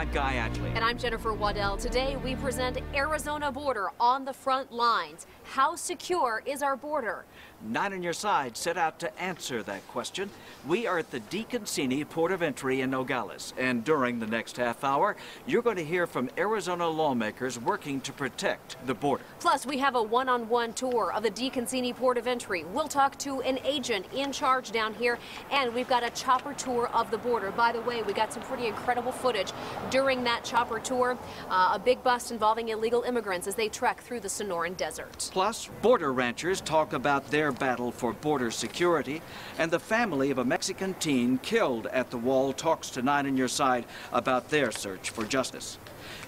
I'm Guy Adley. And I'm Jennifer Waddell. Today we present Arizona border on the front lines. How secure is our border? 9 on Your Side set out to answer that question. We are at the DeConcini Port of Entry in Nogales, and during the next half hour, you're going to hear from Arizona lawmakers working to protect the border. Plus, we have a one-on-one tour of the DeConcini Port of Entry. We'll talk to an agent in charge down here, and we've got a chopper tour of the border. By the way, we got some pretty incredible footage during that chopper tour. A big bust involving illegal immigrants as they trek through the Sonoran Desert. Plus, border ranchers talk about their battle for border security, and the family of a Mexican teen killed at the wall talks to 9 on Your Side about their search for justice.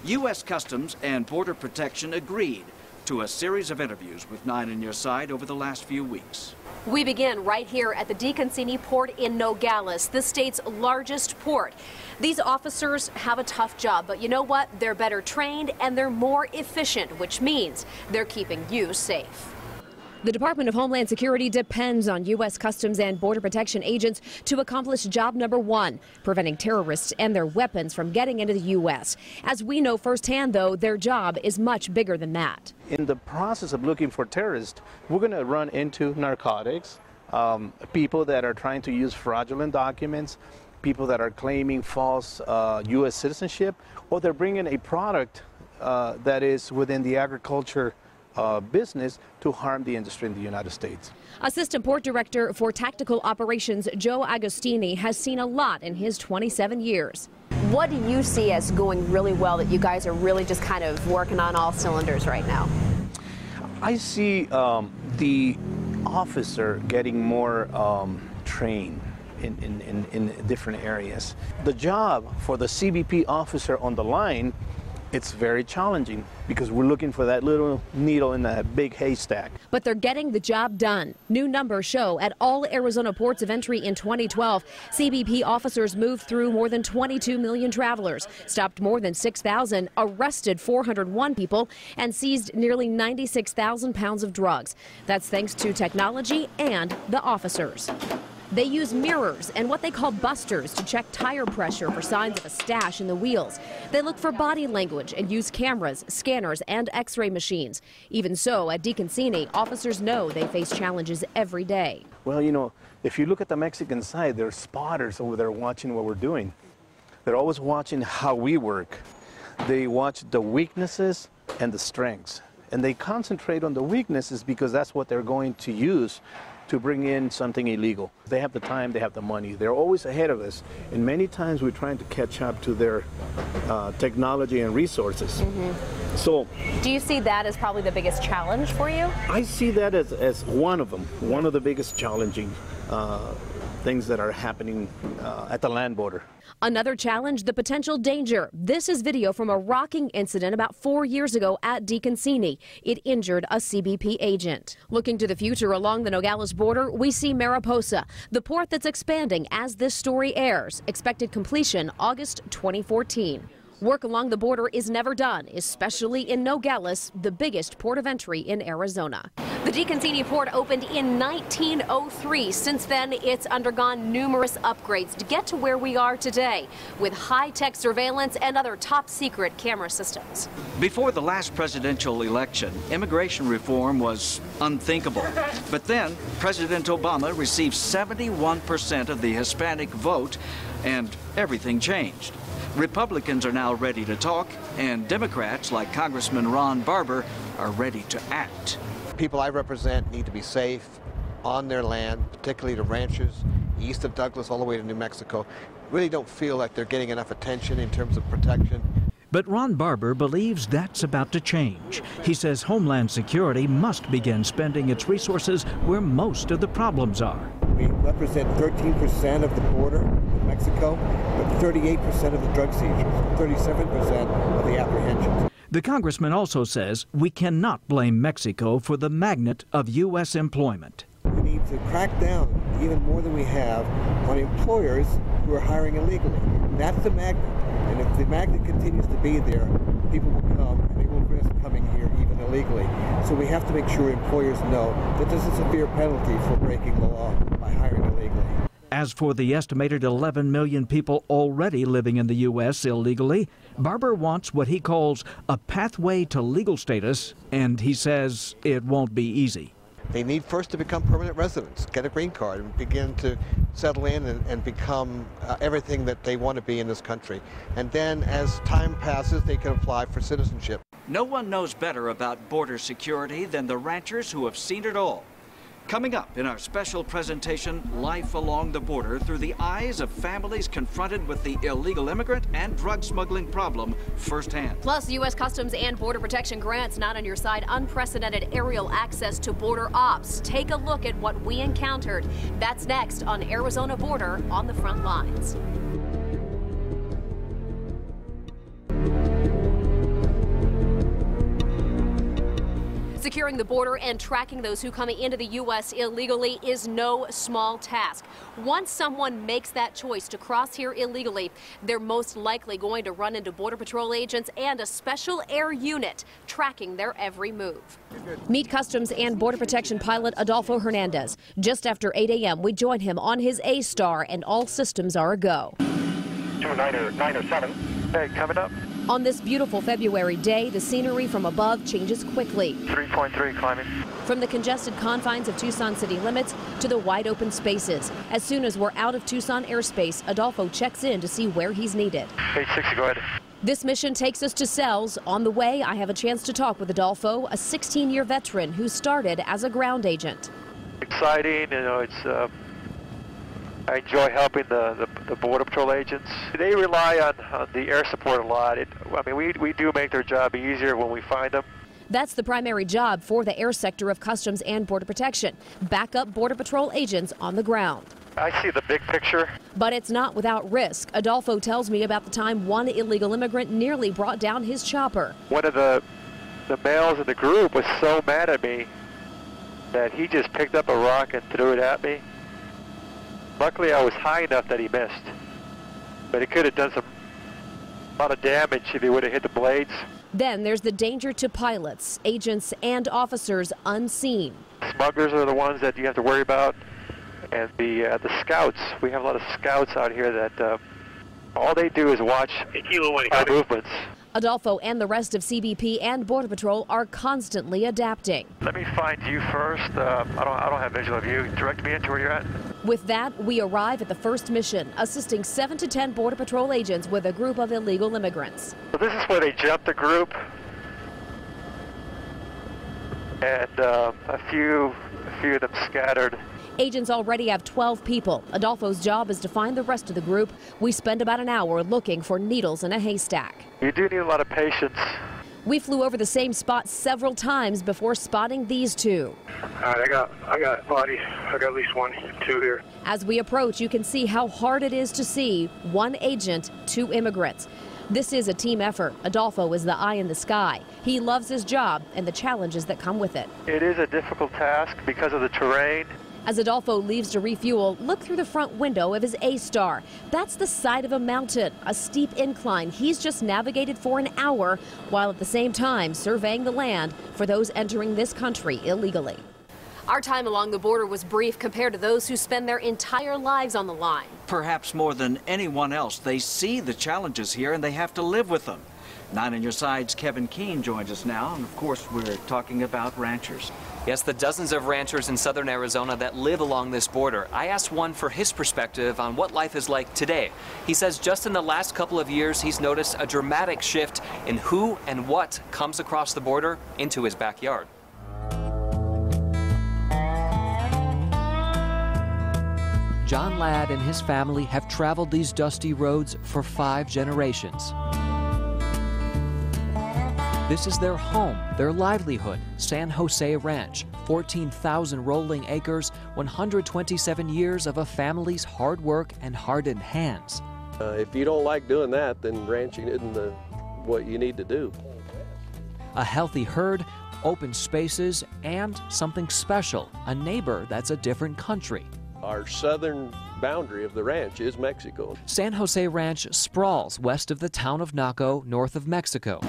U.S. Customs and Border Protection agreed to a series of interviews with 9 on Your Side over the last few weeks. We begin right here at the DeConcini Port in Nogales, the state's largest port. These officers have a tough job, but you know what? They're better trained and they're more efficient, which means they're keeping you safe. The Department of Homeland Security depends on U.S. Customs and Border Protection agents to accomplish job number one, preventing terrorists and their weapons from getting into the U.S. As we know firsthand, though, their job is much bigger than that. In the process of looking for terrorists, we're going to run into narcotics, people that are trying to use fraudulent documents, people that are claiming false U.S. citizenship, or they're bringing a product that is within the agriculture business to harm the industry in the United States. Assistant Port Director for Tactical Operations Joe Agostini has seen a lot in his 27 years. What do you see as going really well that you guys are really just kind of working on all cylinders right now? I see the officer getting more trained in different areas. The job for the CBP officer on the line, it's very challenging because we're looking for that little needle in that big haystack. But they're getting the job done. New numbers show at all Arizona ports of entry in 2012, CBP officers moved through more than 22 million travelers, stopped more than 6,000, arrested 401 people, and seized nearly 96,000 pounds of drugs. That's thanks to technology and the officers. They use mirrors and what they call busters to check tire pressure for signs of a stash in the wheels. They look for body language and use cameras, scanners, and x-ray machines. Even so, at DeConcini, officers know they face challenges every day. Well, you know, if you look at the Mexican side, there are spotters over there watching what we're doing. They're always watching how we work. They watch the weaknesses and the strengths. And they concentrate on the weaknesses because that's what they're going to use to bring in something illegal. They have the time, they have the money. They're always ahead of us. And many times we're trying to catch up to their technology and resources. So, do you see that as probably the biggest challenge for you? I see that as one of them, one of the biggest challenging things that are happening at the land border. Another challenge, the potential danger. This is video from a rocking incident about 4 years ago at DeConcini. It injured a CBP agent. Looking to the future along the Nogales border, we see Mariposa, the port that's expanding as this story airs. Expected completion August 2014. Work along the border is never done, especially in Nogales, the biggest port of entry in Arizona. The DeConcini port opened in 1903. Since then, it's undergone numerous upgrades to get to where we are today, with high-tech surveillance and other top-secret camera systems. Before the last presidential election, immigration reform was unthinkable. But then, President Obama received 71% of the Hispanic vote, and everything changed. Republicans are now ready to talk, and Democrats like Congressman Ron Barber are ready to act. People I represent need to be safe on their land, particularly the ranchers east of Douglas all the way to New Mexico. Really don't feel like they're getting enough attention in terms of protection. But Ron Barber believes that's about to change. He says Homeland Security must begin spending its resources where most of the problems are. We represent 13% of the border with Mexico, but 38% of the drug seizures, 37% of the apprehensions. The congressman also says we cannot blame Mexico for the magnet of U.S. employment. We need to crack down even more than we have on employers who are hiring illegally. That's the magnet. And if the magnet continues to be there, people will come and they will risk coming here even illegally. So we have to make sure employers know that there's a severe penalty for breaking the law by hiring illegally. As for the estimated 11 million people already living in the U.S. illegally, Barber wants what he calls a pathway to legal status, and he says it won't be easy. They need first to become permanent residents, get a green card, and begin to settle in and become everything that they want to be in this country. And then as time passes, they can apply for citizenship. No one knows better about border security than the ranchers who have seen it all. Coming up in our special presentation, Life Along the Border through the eyes of families confronted with the illegal immigrant and drug smuggling problem firsthand. Plus, U.S. Customs and Border Protection grants Not On Your Side unprecedented aerial access to border ops. Take a look at what we encountered. That's next on Arizona Border on the Front Lines. Securing the border and tracking those who come into the U.S. illegally is no small task. Once someone makes that choice to cross here illegally, they're most likely going to run into Border Patrol agents and a special air unit tracking their every move. Meet Customs and Border Protection pilot Adolfo Hernandez. Just after 8 a.m., we join him on his A-Star, and all systems are a go. 907. Hey, coming up. On this beautiful February day, the scenery from above changes quickly. 3.3 climbing. From the congested confines of Tucson city limits to the wide open spaces. As soon as we're out of Tucson airspace, Adolfo checks in to see where he's needed. 860, go ahead. This mission takes us to Sells. On the way, I have a chance to talk with Adolfo, a 16-year veteran who started as a ground agent. Exciting, you know, it's I enjoy helping the Border Patrol agents. They rely on the air support a lot. We do make their job easier when we find them. That's the primary job for the air sector of Customs and Border Protection. Backup Border Patrol agents on the ground. I see the big picture. But it's not without risk. Adolfo tells me about the time one illegal immigrant nearly brought down his chopper. One of the males in the group was so mad at me that he just picked up a rock and threw it at me. Luckily, I was high enough that he missed, but it could have done a lot of damage if he would have hit the blades. Then there's the danger to pilots, agents, and officers unseen. Smugglers are the ones that you have to worry about, and the scouts. We have a lot of scouts out here that all they do is watch our movements. Adolfo and the rest of CBP and Border Patrol are constantly adapting. Let me find you first. I don't have visual of you. Direct me into where you're at. With that, we arrive at the first mission, assisting 7 to 10 Border Patrol agents with a group of illegal immigrants. So this is where they jumped the group, and a few of them scattered. Agents already have 12 people. Adolfo's job is to find the rest of the group. We spend about an hour looking for needles in a haystack. You do need a lot of patience. We flew over the same spot several times before spotting these two. All right, I got body. I got at least 2 here. As we approach, you can see how hard it is to see one agent, 2 immigrants. This is a team effort. Adolfo is the eye in the sky. He loves his job and the challenges that come with it. It is a difficult task because of the terrain. As Adolfo leaves to refuel, look through the front window of his A-Star. That's the side of a mountain, a steep incline he's just navigated for an hour, while at the same time surveying the land for those entering this country illegally. Our time along the border was brief compared to those who spend their entire lives on the line. Perhaps more than anyone else, they see the challenges here and they have to live with them. 9 On Your Side's Kevin Keene joins us now, and of course we're talking about ranchers. Yes, the dozens of ranchers in southern Arizona that live along this border. I asked one for his perspective on what life is like today. He says just in the last couple of years, he's noticed a dramatic shift in who and what comes across the border into his backyard. John Ladd and his family have traveled these dusty roads for 5 generations. This is their home, their livelihood, San Jose Ranch, 14,000 rolling acres, 127 years of a family's hard work and hardened hands. If you don't like doing that, then ranching isn't what you need to do. A healthy herd, open spaces, and something special, a neighbor that's a different country. Our southern boundary of the ranch is Mexico. San Jose Ranch sprawls west of the town of Naco, north of Mexico.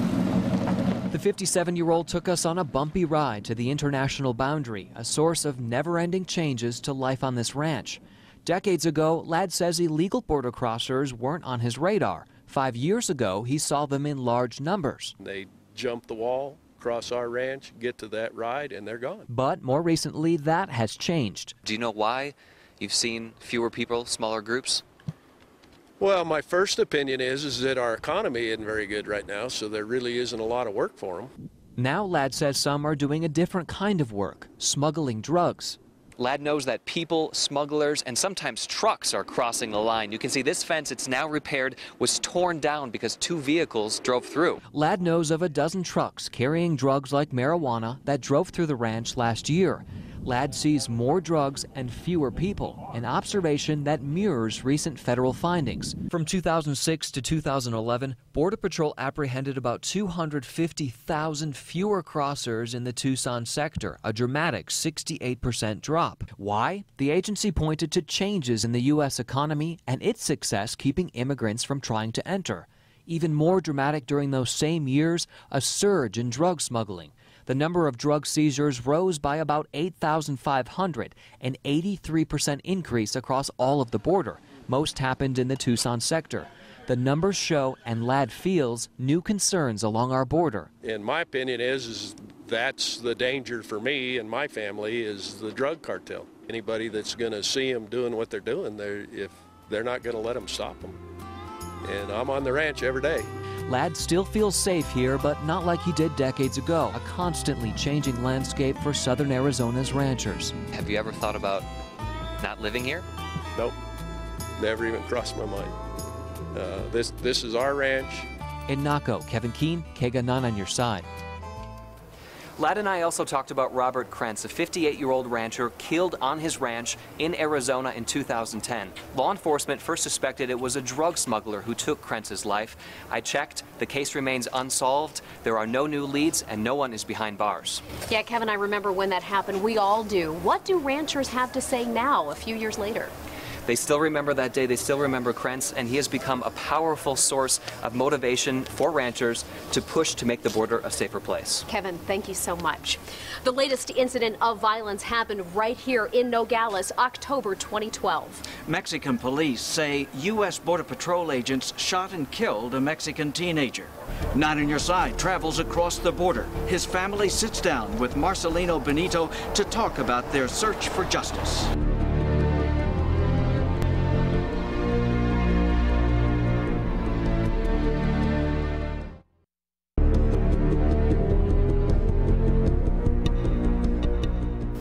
The 57-year-old took us on a bumpy ride to the international boundary, a source of never-ending changes to life on this ranch. Decades ago, Ladd says illegal border crossers weren't on his radar. 5 years ago, he saw them in large numbers. They jump the wall, cross our ranch, get to that ride, and they're gone. But more recently, that has changed. Do you know why you've seen fewer people, smaller groups? Well, my first opinion is that our economy isn't very good right now, so there really isn't a lot of work for them. Now Ladd says some are doing a different kind of work, smuggling drugs. Ladd knows that people, smugglers, and sometimes trucks are crossing the line. You can see this fence, it's now repaired, was torn down because 2 vehicles drove through. Ladd knows of a dozen trucks carrying drugs like marijuana that drove through the ranch last year. Ladd sees more drugs and fewer people, an observation that mirrors recent federal findings. From 2006 to 2011, Border Patrol apprehended about 250,000 fewer crossers in the Tucson sector, a dramatic 68% drop. Why? The agency pointed to changes in the U.S. economy and its success keeping immigrants from trying to enter. Even more dramatic during those same years, a surge in drug smuggling. The number of drug seizures rose by about 8,500, an 83% increase across all of the border. Most happened in the Tucson sector. The numbers show, and Ladd feels, new concerns along our border. And my opinion is that's the danger for me and my family is the drug cartel. Anybody that's going to see them doing what they're doing, they're not going to let them stop them. And I'm on the ranch every day. Ladd still feels safe here, but not like he did decades ago. A constantly changing landscape for southern Arizona's ranchers. Have you ever thought about not living here? Nope. Never even crossed my mind. This is our ranch. In Naco, Kevin Keene, KGUN-9 On Your Side. Ladd and I also talked about Robert Krentz, a 58-year-old rancher killed on his ranch in Arizona in 2010. Law enforcement first suspected it was a drug smuggler who took Krentz's life. I checked. The case remains unsolved. There are no new leads, and no one is behind bars. Yeah, Kevin, I remember when that happened. We all do. What do ranchers have to say now, a few years later? They still remember that day, they still remember Krentz, and he has become a powerful source of motivation for ranchers to push to make the border a safer place. Kevin, thank you so much. The latest incident of violence happened right here in Nogales, October 2012. Mexican police say U.S. Border Patrol agents shot and killed a Mexican teenager. 9 On Your Side travels across the border. His family sits down with Marcelino Benito to talk about their search for justice.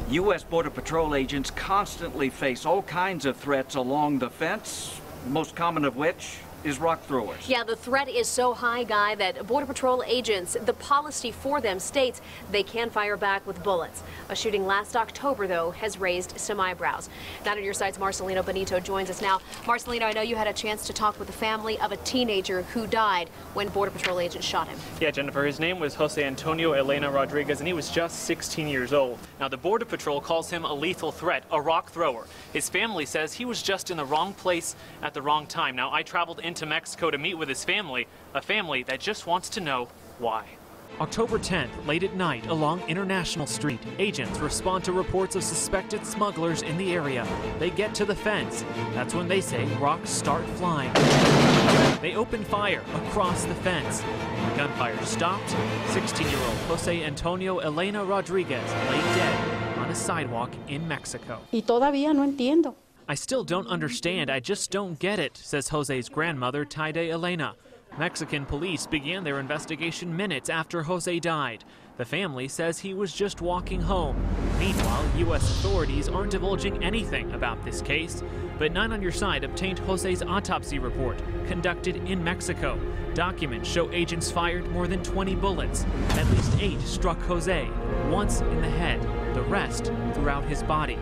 U.S. Border Patrol agents constantly face all kinds of threats along the fence, most common of which is rock throwers. Yeah, the threat is so high, Guy, that Border Patrol agents, the policy for them states they can fire back with bullets. A shooting last October, though, has raised some eyebrows. 9 On Your Side's Marcelino Benito joins us now. Marcelino, I know you had a chance to talk with the family of a teenager who died when Border Patrol agents shot him. Yeah, Jennifer, his name was Jose Antonio Elena Rodriguez, and he was just 16 years old. Now, the Border Patrol calls him a lethal threat, a rock thrower. His family says he was just in the wrong place at the wrong time. Now, I traveled into Mexico to meet with his family, a family that just wants to know why. October 10th, late at night, along International Street, agents respond to reports of suspected smugglers in the area. They get to the fence. That's when they say rocks start flying. They open fire across the fence. Gunfire stopped. 16-year-old Jose Antonio Elena Rodriguez lay dead on a sidewalk in Mexico. Y todavía no entiendo. I still don't understand. I just don't get it, says Jose's grandmother, Taide Elena. Mexican police began their investigation minutes after Jose died. The family says he was just walking home. Meanwhile, U.S. authorities aren't divulging anything about this case. But 9 On Your Side obtained Jose's autopsy report, conducted in Mexico. Documents show agents fired more than 20 bullets. At least 8 struck Jose, once in the head, the rest throughout his body.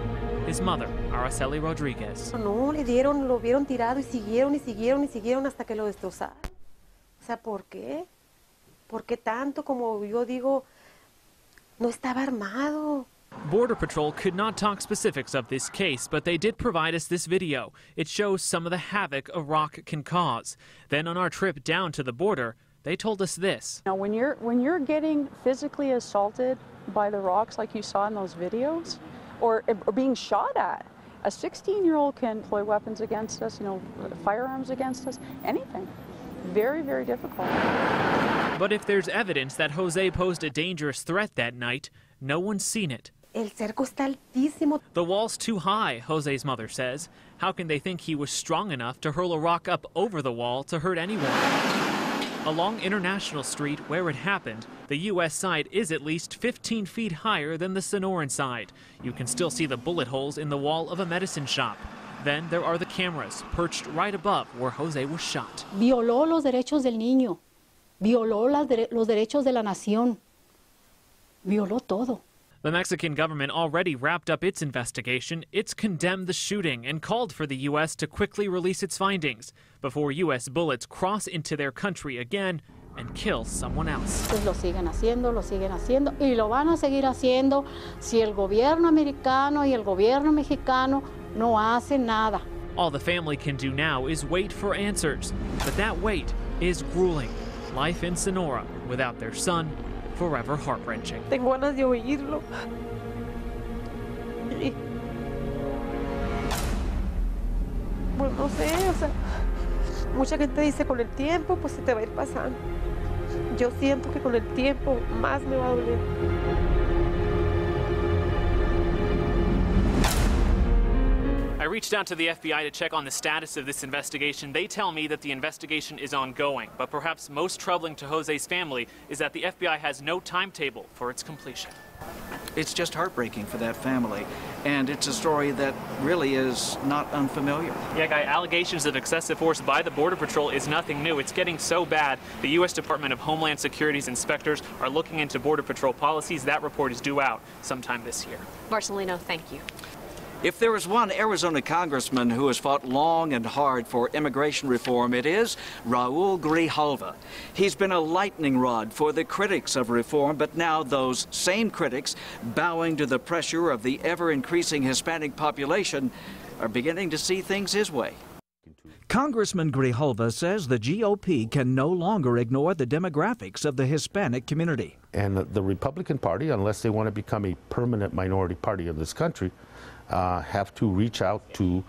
His mother, Araceli Rodriguez. No, le dieron, lo vieron tirado y siguieron y siguieron y siguieron hasta que lo destrozaron. O sea, ¿por qué? ¿Por qué tanto? Como yo digo, no estaba armado. Border Patrol could not talk specifics of this case, but they did provide us this video. It shows some of the havoc a rock can cause. Then on our trip down to the border, they told us this. Now, when you're getting physically assaulted by the rocks like you saw in those videos, or being shot at, A 16-year-old can employ weapons against us, you know, firearms against us, anything. Very, very difficult. But if there's evidence that Jose posed a dangerous threat that night, no one's seen it. El cerco está altísimo. The wall's too high, Jose's mother says. How can they think he was strong enough to hurl a rock up over the wall to hurt anyone? Along International Street, where it happened, the U.S. side is at least 15 feet higher than the Sonoran side. You can still see the bullet holes in the wall of a medicine shop. Then there are the cameras perched right above where Jose was shot. Violó los derechos del niño. Violó los derechos de la nación. Violó todo. The Mexican government already wrapped up its investigation. It's condemned the shooting and called for the U.S. to quickly release its findings before U.S. bullets cross into their country again and kill someone else. Pues lo siguen haciendo y lo van a seguir haciendo si el gobierno americano y el gobierno mexicano no hacen nada. All the family can do now is wait for answers, but that wait is grueling. Life in Sonora without their son, forever heart-wrenching. Tengo ganas de oírlo. Pues no sé, o sea, mucha gente dice con el tiempo pues se te va a ir pasando. Yo siento que con el tiempo más me va a doler. I reached out to the FBI to check on the status of this investigation. They tell me that the investigation is ongoing, but perhaps most troubling to Jose's family is that the FBI has no timetable for its completion. It's just heartbreaking for that family, and it's a story that really is not unfamiliar. Yeah, Guy, allegations of excessive force by the Border Patrol is nothing new. It's getting so bad, the U.S. Department of Homeland Security's inspectors are looking into Border Patrol policies. That report is due out sometime this year. Marcelino, thank you. If there is one Arizona congressman who has fought long and hard for immigration reform, it is Raul Grijalva. He's been a lightning rod for the critics of reform, but now those same critics, bowing to the pressure of the ever-increasing Hispanic population, are beginning to see things his way. Congressman Grijalva says the GOP can no longer ignore the demographics of the Hispanic community. And the Republican Party, unless they want to become a permanent minority party of this country, have to reach out to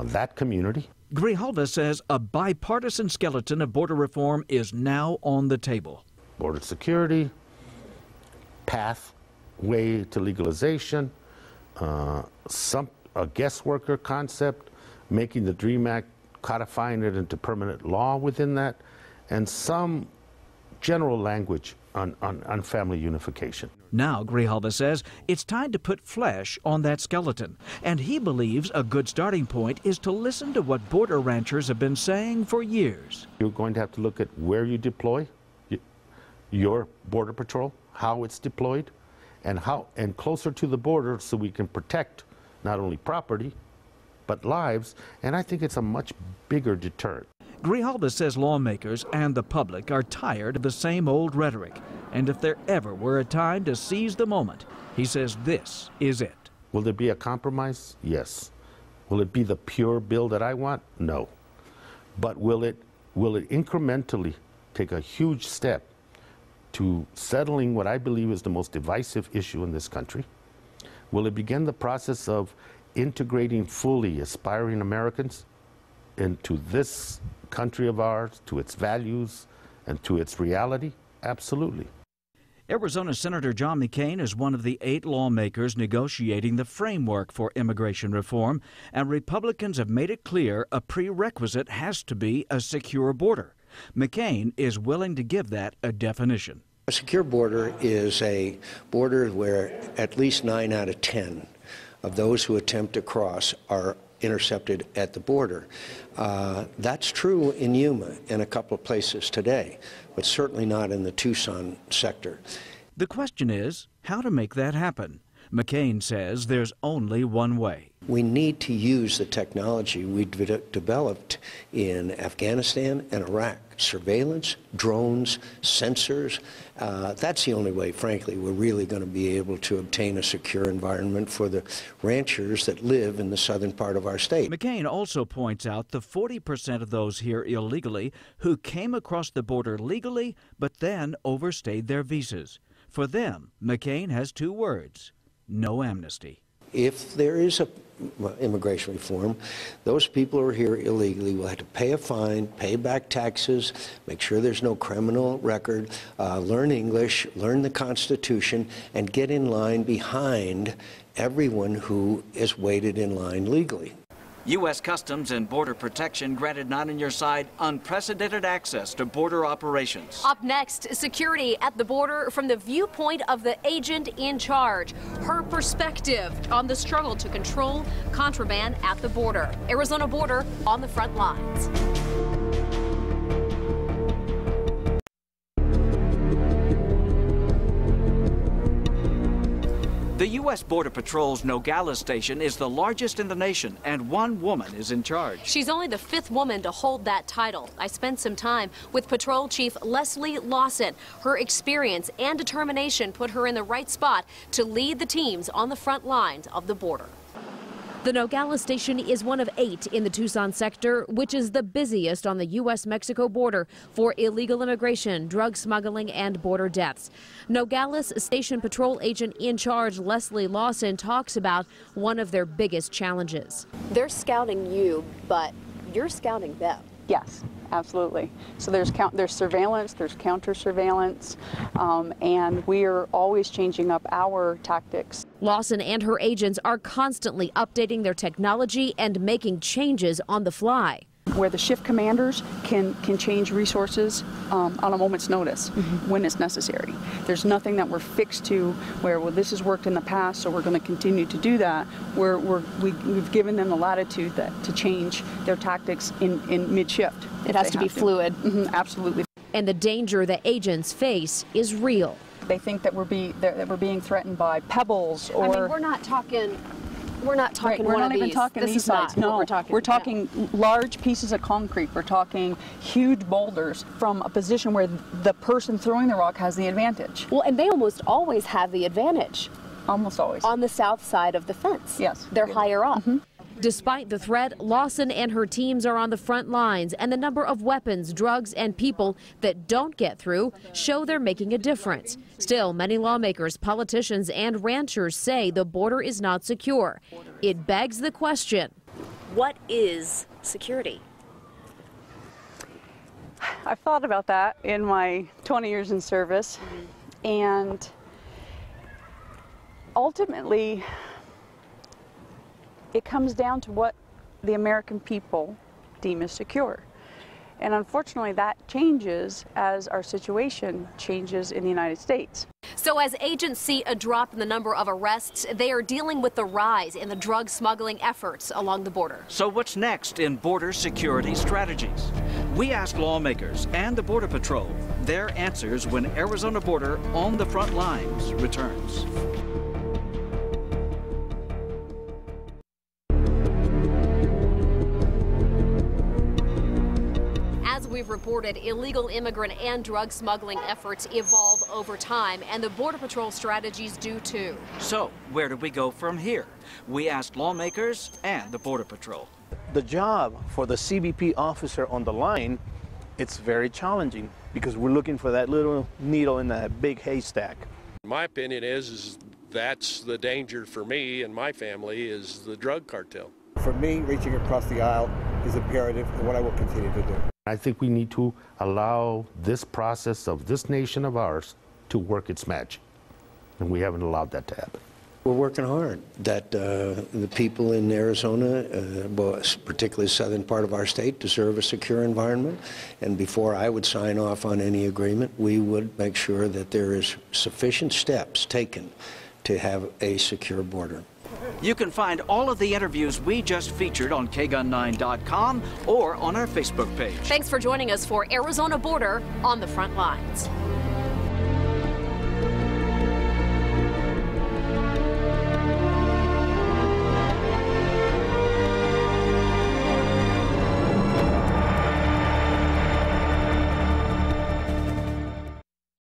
that community. Grijalva says a bipartisan skeleton of border reform is now on the table. Border security, pathway to legalization, a guest worker concept, making the DREAM Act, codifying it into permanent law within that, and some general language on family unification. Now, Grijalva says, it's time to put flesh on that skeleton, and he believes a good starting point is to listen to what border ranchers have been saying for years. You're going to have to look at where you deploy your Border Patrol, how it's deployed, and closer to the border so we can protect not only property, but lives, and I think it's a much bigger deterrent. Grijalva says lawmakers and the public are tired of the same old rhetoric, and if there ever were a time to seize the moment, he says this is it. Will there be a compromise? Yes. Will it be the pure bill that I want? No. But will it incrementally take a huge step to settling what I believe is the most divisive issue in this country? Will it begin the process of integrating fully aspiring Americans into this country of ours, to its values, and to its reality? Absolutely. Arizona Senator John McCain is one of the 8 lawmakers negotiating the framework for immigration reform, and Republicans have made it clear a prerequisite has to be a secure border. McCain is willing to give that a definition. A secure border is a border where at least 9 out of 10 of those who attempt to cross are intercepted at the border. That's true in Yuma and a couple of places today, but certainly not in the Tucson sector. The question is how to make that happen. McCain says there's only one way. We need to use the technology we developed in Afghanistan and Iraq. Surveillance, drones, sensors. That's the only way, frankly, we're really going to be able to obtain a secure environment for the ranchers that live in the southern part of our state. McCain also points out the 40% of those here illegally who came across the border legally but then overstayed their visas. For them, McCain has 2 words: no amnesty. if there is a immigration reform, those people who are here illegally will have to pay a fine, pay back taxes, make sure there's no criminal record, learn English, learn the Constitution, and get in line behind everyone who is waited in line legally. U.S. Customs and Border Protection granted 9 On Your Side unprecedented access to border operations. Up next, security at the border from the viewpoint of the agent in charge. Her perspective on the struggle to control contraband at the border. Arizona Border on the front lines. The U.S. Border Patrol's Nogales station is the largest in the nation, and one woman is in charge. She's only the 5th woman to hold that title. I spent some time with Patrol Chief Leslie Lawson. Her experience and determination put her in the right spot to lead the teams on the front lines of the border. The Nogales station is one of 8 in the Tucson sector, which is the busiest on the U.S.-Mexico border for illegal immigration, drug smuggling, and border deaths. Nogales Station Patrol Agent in charge Leslie Lawson talks about one of their biggest challenges. They're scouting you, but you're scouting them. Yes, absolutely. So there's surveillance, there's counter surveillance, and we are always changing up our tactics. Lawson and her agents are constantly updating their technology and making changes on the fly. Where the shift commanders can change resources on a moment's notice when it's necessary. There's nothing that we're fixed to where, well, this has worked in the past, so we're going to continue to do that. We've given them the latitude to change their tactics in mid-shift. It has to be fluid. Absolutely. And the danger the agents face is real. They think that we're being threatened by pebbles or... I mean, we're not talking We're not even talking these sites. No, we're talking large pieces of concrete. We're talking huge boulders from a position where the person throwing the rock has the advantage. Well, and they almost always have the advantage. Almost always. On the south side of the fence. Yes. They're higher up. Despite the threat, Lawson and her teams are on the front lines, and the number of weapons, drugs, and people that don't get through show they're making a difference. Still, many lawmakers, politicians, and ranchers say the border is not secure. It begs the question, what is security? I've thought about that in my 20 years in service, and ultimately, it comes down to what the American people deem as secure. And unfortunately, that changes as our situation changes in the United States. So as agents see a drop in the number of arrests, they are dealing with the rise in the drug smuggling efforts along the border. So what's next in border security strategies? We asked lawmakers and the Border Patrol their answers when Arizona Border on the Front Lines returns. We've reported illegal immigrant and drug smuggling efforts evolve over time, and the Border Patrol strategies do too. So, where do we go from here? We asked lawmakers and the Border Patrol. The job for the CBP officer on the line, it's very challenging because we're looking for that little needle in that big haystack. My opinion is that's the danger for me and my family is the drug cartel. For me, reaching across the aisle is imperative and what I will continue to do. I think we need to allow this process of this nation of ours to work its magic, and we haven't allowed that to happen. We're working hard that the people in Arizona, particularly the southern part of our state, deserve a secure environment. And before I would sign off on any agreement, we would make sure that there is sufficient steps taken to have a secure border. You can find all of the interviews we just featured on KGUN9.com or on our Facebook page. Thanks for joining us for Arizona Border on the Front Lines.